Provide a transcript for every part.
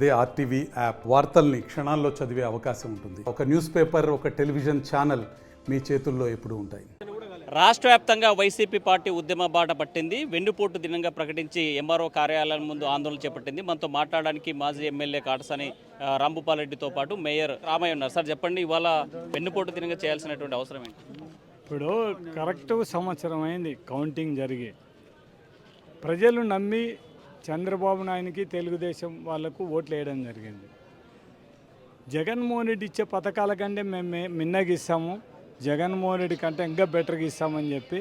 అదే RTV app వార్తల్ని క్షణాల్లో చదివే అవకాశం ఉంటుంది. ఒక న్యూస్ పేపర్, ఒక టెలివిజన్ ఛానల్ మీ చేతుల్లో ఎప్పుడూ ఉంటాయి. రాష్ట్ర వ్యాప్తంగా వైసీపీ పార్టీ ఉద్యమ బాట పట్టింది. వెన్నుపోటు దినంగా ప్రకటించి ఎంఆర్ఓ కార్యాలయం ముందు ఆందోళన చేపట్టింది. మనతో మాట్లాడడానికి మాజీ ఎమ్మెల్యే కాటసాని రాంభూపాల్రెడ్డితో పాటు మేయర్ రామయ్య ఉన్నారు. సార్ చెప్పండి, ఇవాళ వెన్నుపోటు దినంగా చేయాల్సినటువంటి అవసరం ఏంటి? ఇప్పుడు కరెక్ట్ సంవత్సరం అయింది కౌంటింగ్ జరిగి. ప్రజలు నమ్మి చంద్రబాబు నాయునికి తెలుగుదేశం వాళ్లకు ఓట్లు వేయడం జరిగింది. జగన్మోహన్ రెడ్డి ఇచ్చే పథకాల కంటే మేము మిన్నగిస్తాము, జగన్మోహన్ రెడ్డి కంటే ఇంకా బెటర్గా ఇస్తామని చెప్పి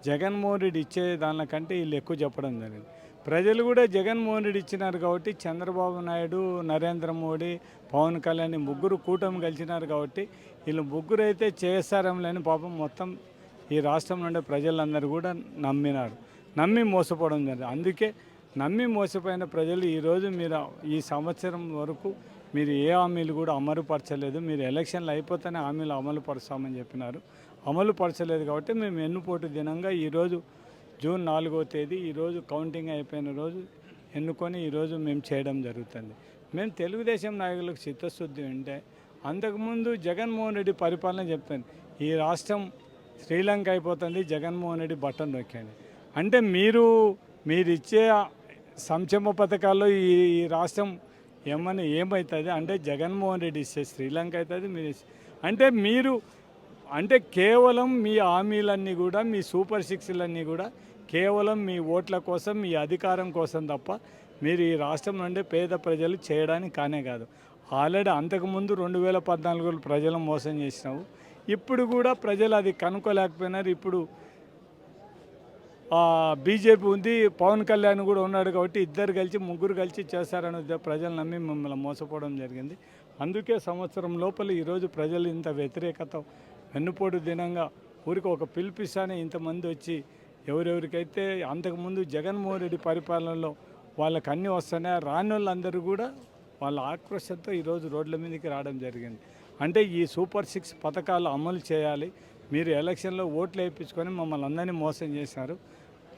జగన్మోహన్ రెడ్డి ఇచ్చే దానికంటే వీళ్ళు ఎక్కువ చెప్పడం జరిగింది. ప్రజలు కూడా జగన్మోహన్ రెడ్డి ఇచ్చినారు కాబట్టి చంద్రబాబు నాయుడు, నరేంద్ర మోడీ, పవన్ కళ్యాణ్ ముగ్గురు కూటమి కలిసినారు కాబట్టి వీళ్ళు ముగ్గురు అయితే చేస్తారంలేని పాపం మొత్తం ఈ రాష్ట్రం నుండి ప్రజలందరూ కూడా నమ్మి మోసపోవడం జరిగింది. అందుకే నమ్మి మోసపోయిన ప్రజలు ఈరోజు మీరు ఈ సంవత్సరం వరకు మీరు ఏ హామీలు కూడా అమలుపరచలేదు. మీరు ఎలక్షన్లు అయిపోతేనే హామీలు అమలు పరుస్తామని చెప్పినారు, అమలు పరచలేదు. కాబట్టి మేము వెన్నుపోటు దినంగా ఈరోజు జూన్ 4వ తేదీ ఈరోజు కౌంటింగ్ అయిపోయిన రోజు ఎన్నుకొని ఈరోజు మేము చేయడం జరుగుతుంది. మేము తెలుగుదేశం నాయకులకు చిత్తశుద్ధి ఉంటే అంతకుముందు జగన్మోహన్ రెడ్డి పరిపాలన చెప్తాను, ఈ రాష్ట్రం శ్రీలంక అయిపోతుంది, జగన్మోహన్ రెడ్డి బటన్ నొక్కండి అంటే మీరు ఇచ్చే సంక్షేమ పథకాల్లో ఈ రాష్ట్రం ఏమవుతుంది అంటే జగన్మోహన్ రెడ్డి ఇస్తే శ్రీలంక అవుతుంది. అంటే కేవలం మీ హామీలన్నీ కూడా, మీ సూపర్ సిక్స్లన్నీ కూడా కేవలం మీ ఓట్ల కోసం, మీ అధికారం కోసం తప్ప మీరు ఈ రాష్ట్రం నుండి పేద ప్రజలు చేయడానికి కానే కాదు. ఆల్రెడీ అంతకుముందు 2014 ప్రజలు మోసం చేసినావు, ఇప్పుడు కూడా ప్రజలు అది కనుక్కోలేకపోయినారు. ఇప్పుడు బీజేపీ ఉంది, పవన్ కళ్యాణ్ కూడా ఉన్నాడు కాబట్టి ఇద్దరు కలిసి ముగ్గురు కలిసి చేస్తారని ప్రజలు నమ్మి మిమ్మల్ని మోసపోవడం జరిగింది. అందుకే సంవత్సరం లోపల ఈరోజు ప్రజలు ఇంత వ్యతిరేకత వెన్నుపోటు దినంగా ఊరికి ఒక పిలిపిస్తానే ఇంతమంది వచ్చి ఎవరెవరికైతే అంతకుముందు జగన్మోహన్ రెడ్డి పరిపాలనలో వాళ్ళకి అన్నీ వస్తున్నాయి, రాని వాళ్ళందరూ కూడా వాళ్ళ ఆక్రోశంతో ఈరోజు రోడ్ల మీదకి రావడం జరిగింది. అంటే ఈ సూపర్ 6 పథకాలు అమలు చేయాలి. మీరు ఎలక్షన్లో ఓట్లు వేయించుకొని మమ్మల్ని అందరినీ మోసం చేశారు.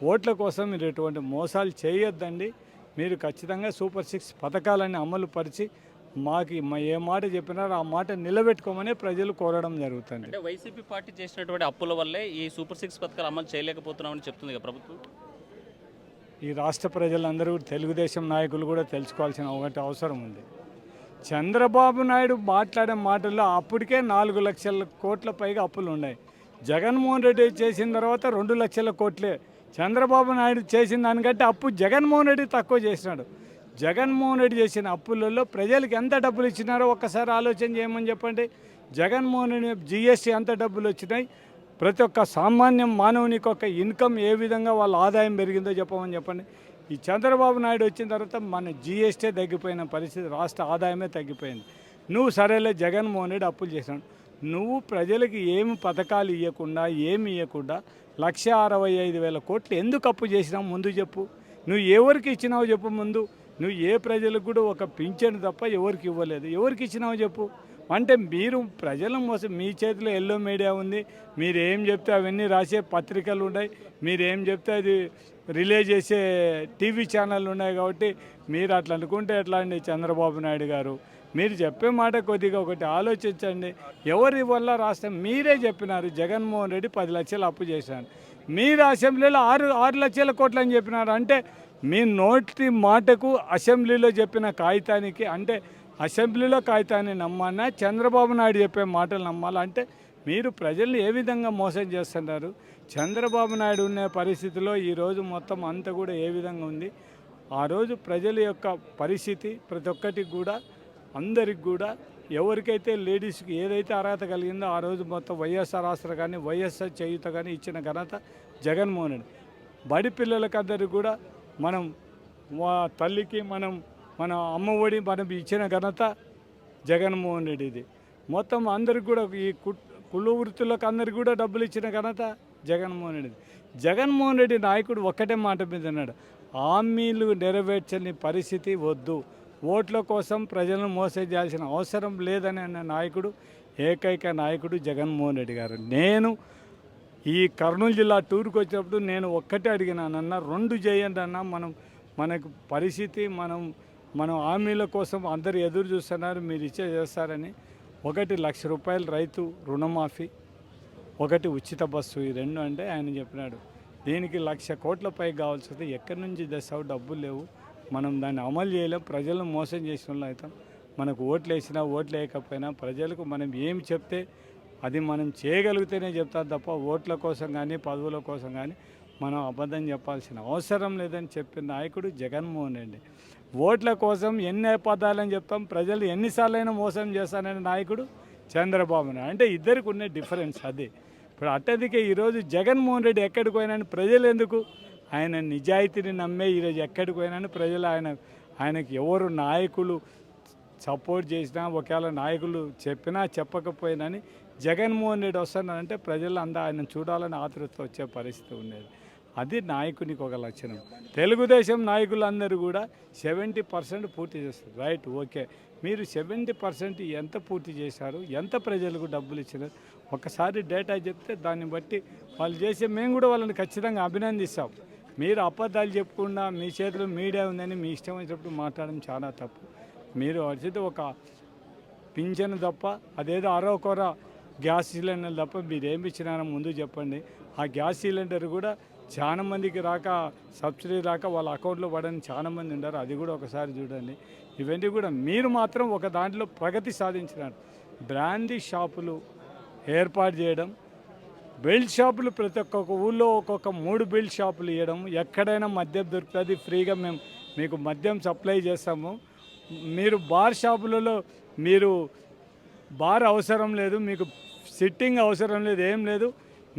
ఓట్ల కోసం మీరు ఎటువంటి మోసాలు చేయొద్దండి. మీరు ఖచ్చితంగా సూపర్ 6 పథకాలన్నీ అమలు పరిచి మాకు ఏ మాట చెప్పినారో ఆ మాట నిలబెట్టుకోమని ప్రజలు కోరడం జరుగుతుంది. అంటే వైసీపీ పార్టీ చేసినటువంటి అప్పుల వల్లే ఈ సూపర్ 6 పథకాలు అమలు చేయలేకపోతున్నామని చెప్తుంది కదా ప్రభుత్వం. ఈ రాష్ట్ర ప్రజలందరూ, తెలుగుదేశం నాయకులు కూడా తెలుసుకోవాల్సిన ఒకటి అవసరం ఉంది. చంద్రబాబు నాయుడు మాట్లాడే మాటల్లో అప్పటికే 4 లక్షల కోట్ల పైగా అప్పులు ఉన్నాయి. జగన్మోహన్ రెడ్డి చేసిన తర్వాత 2 లక్షల కోట్లే. చంద్రబాబు నాయుడు చేసిన దానికంటే అప్పు జగన్మోహన్ రెడ్డి తక్కువ చేసినాడు. జగన్మోహన్ రెడ్డి చేసిన అప్పులలో ప్రజలకు ఎంత డబ్బులు ఇచ్చినారో ఒక్కసారి ఆలోచన చేయమని చెప్పండి. జగన్మోహన్ రెడ్డి జిఎస్టీ ఎంత డబ్బులు వచ్చినాయి, ప్రతి ఒక్క సామాన్య మానవునికి ఒక ఇన్కమ్ ఏ విధంగా వాళ్ళ ఆదాయం పెరిగిందో చెప్పండి. ఈ చంద్రబాబు నాయుడు వచ్చిన తర్వాత మన జిఎస్టీ తగ్గిపోయిన పరిస్థితి, రాష్ట్ర ఆదాయమే తగ్గిపోయింది. నువ్వు సరేలే జగన్మోహన్ రెడ్డి అప్పులు చేసినాడు, నువ్వు ప్రజలకి ఏమి పథకాలు ఇవ్వకుండా, ఏమి ఇవ్వకుండా 1,65,000 కోట్లు ఎందుకు అప్పు చేసినావు ముందు చెప్పు. నువ్వు ఎవరికి ఇచ్చినావు చెప్పు ముందు. నువ్వు ఏ ప్రజలకు కూడా ఒక పింఛన్ తప్ప ఎవరికి ఇవ్వలేదు, ఎవరికి ఇచ్చినావు చెప్పు. అంటే మీరు ప్రజల మోసం, మీ చేతిలో ఎల్లో మీడియా ఉంది, మీరు ఏం చెప్తే అవన్నీ రాసే పత్రికలు ఉన్నాయి, మీరు ఏం చెప్తే అది రిలే చేసే టీవీ ఛానళ్ళు ఉన్నాయి. కాబట్టి మీరు అట్లా అనుకుంటే ఎట్లా అండి చంద్రబాబు నాయుడు గారు? మీరు చెప్పే మాట కొద్దిగా ఒకటి ఆలోచించండి. ఎవరి వల్ల రాష్ట్రం మీరే చెప్పినారు జగన్మోహన్ రెడ్డి 10 లక్షలు అప్పు చేశాను, మీరు అసెంబ్లీలో 6 లక్షల కోట్లు అని చెప్పినారు. అంటే మీ నోటి మాటకు అసెంబ్లీలో చెప్పిన కాగితానికి, అంటే అసెంబ్లీలో కాగితాన్ని నమ్మానా, చంద్రబాబు నాయుడు చెప్పే మాటలు నమ్మాలా? అంటే మీరు ప్రజల్ని ఏ విధంగా మోసం చేస్తున్నారు? చంద్రబాబు నాయుడు ఉన్న పరిస్థితిలో ఈరోజు మొత్తం అంతా కూడా ఏ విధంగా ఉంది? ఆ రోజు ప్రజల యొక్క పరిస్థితి ప్రతి ఒక్కరికి కూడా, అందరికి కూడా, ఎవరికైతే లేడీస్కి ఏదైతే అర్హత కలిగిందో ఆ రోజు మొత్తం వైఎస్ఆర్ ఆసరా కానీ, వైఎస్ఆర్ చేయూత కానీ ఇచ్చిన ఘనత జగన్మోహన్ రెడ్డి. బడి పిల్లలకి అందరికీ కూడా మనం తల్లికి మన అమ్మ ఒడి మనం ఇచ్చిన ఘనత జగన్మోహన్ రెడ్డిది. మొత్తం అందరికి కూడా ఈ కుల వృత్తులకు అందరికి కూడా డబ్బులు ఇచ్చిన ఘనత జగన్మోహన్ రెడ్డిది. జగన్మోహన్ రెడ్డి నాయకుడు ఒక్కటే మాట మీద అన్నాడు, హామీలు నెరవేర్చని పరిస్థితి వద్దు, ఓట్ల కోసం ప్రజలను మోసం చేయాల్సిన అవసరం లేదని అన్న నాయకుడు, ఏకైక నాయకుడు జగన్మోహన్ రెడ్డి గారు. నేను ఈ కర్నూలు జిల్లా టూర్కి వచ్చినప్పుడు నేను ఒక్కటే అడిగినానన్న, 2 చేయండి అన్న, మనకు పరిస్థితి, మనం మనం హామీల కోసం అందరు ఎదురు చూస్తున్నారు, మీరు చేస్తారని. ఒకటి 1,00,000 రూపాయలు రైతు రుణమాఫీ, ఒకటి ఉచిత బస్సు, ఈ రెండు అంటే ఆయన చెప్పినాడు. దీనికి 1,00,000 కోట్ల పైకి కావాల్సి వస్తే ఎక్కడి నుంచి తెస్తావు, డబ్బులు లేవు, మనం దాన్ని అమలు చేయలేం, ప్రజలను మోసం చేసిన వాళ్ళు అవుతాం. మనకు ఓట్లు వేసినా ఓట్లు వేయకపోయినా ప్రజలకు మనం ఏమి చెప్తే అది మనం చేయగలిగితేనే చెప్తారు తప్ప ఓట్ల కోసం కానీ పదవుల కోసం కానీ మనం అబద్ధం చెప్పాల్సిన అవసరం లేదని చెప్పిన నాయకుడు జగన్మోహన్ రెడ్డి. ఓట్ల కోసం ఎన్ని అబద్ధాలని చెప్తాం, ప్రజలు ఎన్నిసార్లైనా మోసం చేస్తానని నాయకుడు చంద్రబాబు నాయుడు. అంటే ఇద్దరికి ఉన్న డిఫరెన్స్ అది. ఇప్పుడు అట్టదికే ఈరోజు జగన్మోహన్ రెడ్డి ఎక్కడికి పోయినాను ప్రజలు ఎందుకు, ఆయన నిజాయితీని నమ్మే ఈరోజు ఎక్కడికి పోయినాను ప్రజలు ఆయనకి ఎవరు నాయకులు సపోర్ట్ చేసినా, ఒకవేళ నాయకులు చెప్పినా చెప్పకపోయినని జగన్మోహన్ రెడ్డి వస్తున్నారంటే ప్రజలు ఆయన చూడాలని ఆతృత వచ్చే పరిస్థితి ఉండేది. అది నాయకునికి ఒక లక్షణం. తెలుగుదేశం నాయకులందరూ కూడా 70% పూర్తి చేస్తారు. రైట్, ఓకే, మీరు 70% ఎంత పూర్తి చేశారు, ఎంత ప్రజలకు డబ్బులు ఇచ్చినారు ఒకసారి డేటా చెప్తే దాన్ని బట్టి వాళ్ళు చేసే మేము కూడా వాళ్ళని ఖచ్చితంగా అభినందిస్తాం. మీరు అబద్ధాలు చెప్పకుండా మీ చేతిలో మీడియా ఉందని మీ ఇష్టం వచ్చినప్పుడు మాట్లాడడం చాలా తప్పు. మీరు వచ్చేది ఒక పింఛను తప్ప, అదేదో అరవకొర గ్యాస్ సిలిండర్ తప్ప మీరు ఏమి ఇచ్చినారో ముందు చెప్పండి. ఆ గ్యాస్ సిలిండర్ కూడా చాలా మందికి రాక, సబ్సిడీ రాక వాళ్ళ అకౌంట్లో పడని చాలా మంది ఉన్నారు, అది కూడా ఒకసారి చూడండి. ఇవన్నీ కూడా మీరు మాత్రం ఒక దాంట్లో ప్రగతి సాధించినారు. బ్రాండీ షాపులు ఏర్పాటు చేయడం, బెల్ట్ షాపులు ప్రతి ఒక్కొక్క ఊళ్ళో ఒక్కొక్క 3 బెల్ట్ షాపులు ఇవ్వడం, ఎక్కడైనా మద్యం దొరుకుతుంది ఫ్రీగా మేము మీకు మద్యం సప్లై చేస్తాము. మీరు బార్ షాపులలో మీరు బార్ అవసరం లేదు, మీకు సిట్టింగ్ అవసరం లేదు, ఏం లేదు,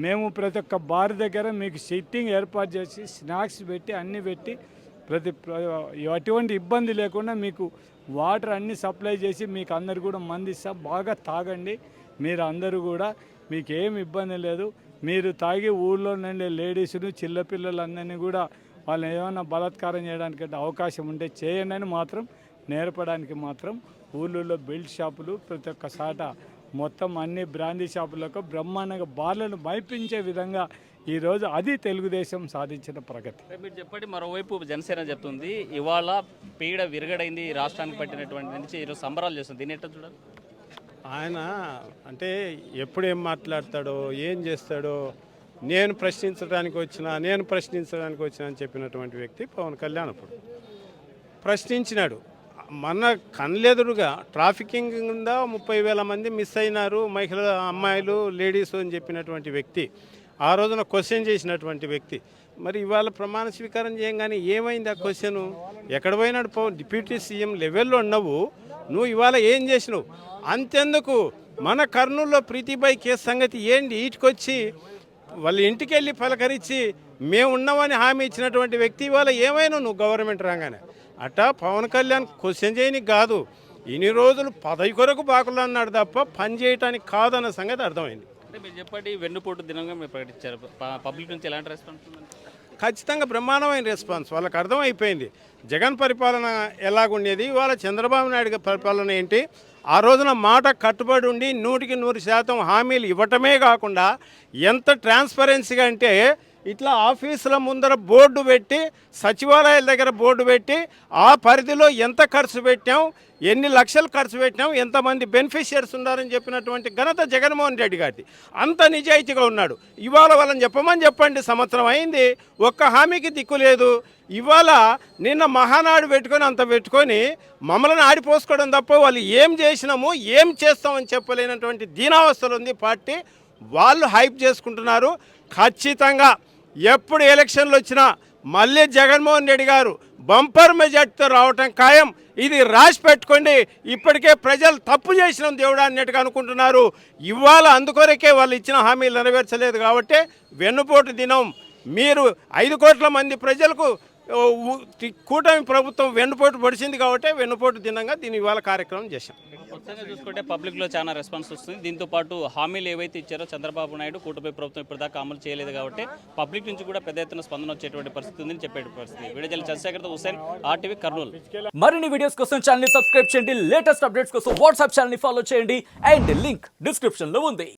మేము ప్రతి ఒక్క బార్ దగ్గర మీకు సిట్టింగ్ ఏర్పాటు చేసి స్నాక్స్ పెట్టి అన్నీ పెట్టి ఎటువంటి ఇబ్బంది లేకుండా మీకు వాటర్ అన్నీ సప్లై చేసి మీకు అందరు కూడా మందిస్తాం, బాగా తాగండి మీరు అందరూ కూడా, మీకు ఏమి ఇబ్బంది లేదు. మీరు తాగి ఊళ్ళో నుండి లేడీస్ను చిన్నపిల్లలందరినీ కూడా వాళ్ళని ఏమైనా బలాత్కారం చేయడానికి అవకాశం ఉంటే చేయండి అని మాత్రం నేర్పడానికి మాత్రం ఊళ్ళో బెల్ట్ షాపులు ప్రతి ఒక్క సాట మొత్తం అన్ని బ్రాండీ షాపులకు బ్రహ్మాండంగా బార్లను మైపించే విధంగా ఈరోజు అది తెలుగుదేశం సాధించిన ప్రగతి. మీరు చెప్పండి, మరోవైపు జనసేన చెప్తుంది ఇవాళ పీడ విరగడైంది రాష్ట్రానికి పట్టినటువంటి నుంచి ఈరోజు సంబరాలు చేస్తుంది, దీన్ని ఎట్లా చూడాలి? ఆయన అంటే ఎప్పుడు ఏం మాట్లాడతాడో ఏం చేస్తాడో నేను ప్రశ్నించడానికి వచ్చినా అని చెప్పినటువంటి వ్యక్తి పవన్ కళ్యాణ్. అప్పుడు ప్రశ్నించినాడు. మన కళ్ళెదురుగా ట్రాఫికింగ్ కింద 30,000 మంది మిస్ అయినారు, మహిళ అమ్మాయిలు లేడీస్ అని చెప్పినటువంటి వ్యక్తి, ఆ రోజున క్వశ్చన్ చేసినటువంటి వ్యక్తి. మరి ఇవాళ ప్రమాణ స్వీకారం చేయగానే ఏమైంది ఆ క్వశ్చను? ఎక్కడ పోయినాడు? డిప్యూటీ సీఎం లెవెల్లో ఉన్నావు, నువ్వు ఇవాళ ఏం చేసినావు? అంతెందుకు, మన కర్నూలులో ప్రీతిబాయి కేసు సంగతి ఏంటి? ఈటికొచ్చి వాళ్ళ ఇంటికి వెళ్ళి పలకరించి మేము ఉన్నామని హామీ ఇచ్చినటువంటి వ్యక్తి ఇవాళ ఏమైనా నువ్వు గవర్నమెంట్ రాగానే. అట్టా పవన్ కళ్యాణ్ క్వశ్చన్ చేయనికి కాదు, ఇన్ని రోజులు పదవి కొరకు బాకులు అన్నాడు తప్ప పని చేయటానికి కాదన్న సంగతి అర్థమైంది. అంటే మీరు చెప్పండి, వెన్నుపోటు దినంగా మీరు ప్రకటించారు, పబ్లిక్ నుంచి ఎలాంటి రెస్పాన్స్ ఉందండి? ఖచ్చితంగా బ్రహ్మాండమైన రెస్పాన్స్. వాళ్ళకి అర్థమైపోయింది జగన్ పరిపాలన ఎలాగుండేది, ఇవాళ చంద్రబాబు నాయుడు పరిపాలన ఏంటి. ఆ రోజున మాట కట్టుబడి ఉండి 100% హామీలు ఇవ్వటమే కాకుండా ఎంత ట్రాన్స్పరెన్సీగా అంటే ఇట్లా ఆఫీసుల ముందర బోర్డు పెట్టి, సచివాలయాల దగ్గర బోర్డు పెట్టి ఆ పరిధిలో ఎంత ఖర్చు పెట్టాం, ఎన్ని లక్షలు ఖర్చు పెట్టాం, ఎంతమంది బెనిఫిషియర్స్ ఉన్నారని చెప్పినటువంటి ఘనత జగన్మోహన్ రెడ్డి గారిది. అంత నిజాయితీగా ఉన్నాడు. ఇవాళ వాళ్ళని చెప్పండి, సంవత్సరం అయింది, ఒక్క హామీకి దిక్కు లేదు. ఇవాళ నిన్న మహానాడు పెట్టుకొని అంత పెట్టుకొని మమ్మల్ని ఆడిపోసుకోవడం తప్ప వాళ్ళు ఏం చేసినాము ఏం చేస్తామని చెప్పలేనటువంటి దీనావస్థలు ఉంది పార్టీ. వాళ్ళు హైప్ చేసుకుంటున్నారు. ఖచ్చితంగా ఎప్పుడు ఎలక్షన్లు వచ్చినా మళ్ళీ జగన్మోహన్ రెడ్డి గారు బంపర్ మెజార్టీతో రావటం ఖాయం. ఇది రాసి పెట్టుకోండి. ఇప్పటికే ప్రజలు తప్పు చేసినాం దేవుడా అన్నట్టుగా అనుకుంటున్నారు. ఇవాళ అందుకొరకే వాళ్ళు ఇచ్చిన హామీలు నెరవేర్చలేదు కాబట్టి వెన్నుపోటు దినం. మీరు 5 కోట్ల మంది ప్రజలకు కూటమి ప్రభుత్వం వెన్నుపోటు పడిచింది కాబట్టి వెన్నుపోటు దినంగా దీని ఇవాళ కార్యక్రమం చేశాం. మొత్తంగా చూసుకుంటే పబ్లిక్లో చాలా రెస్పాన్స్ వస్తుంది. దీంతో పాటు హామీలు ఏవైతే ఇచ్చారో చంద్రబాబు నాయుడు కూటమి ప్రభుత్వం ఇప్పటిదాకా అమలు చేయలేదు కాబట్టి పబ్లిక్ నుంచి కూడా పెద్ద ఎత్తున స్పందన వచ్చేటువంటి పరిస్థితి ఉందని చెప్పే పరిస్థితి. వీడియోజల్ చంద్రశేఖర్తో హుసేన్, RTV కర్నూలు. మరిన్ని వీడియోస్ కోసం ఛానల్ ని సబ్స్క్రైబ్ చేయండి, లేటెస్ట్ అప్డేట్స్ కోసం వాట్సాప్ ఛానల్ ని ఫాలో చేయండి అండ్ లింక్ డిస్క్రిప్షన్ లో ఉంది.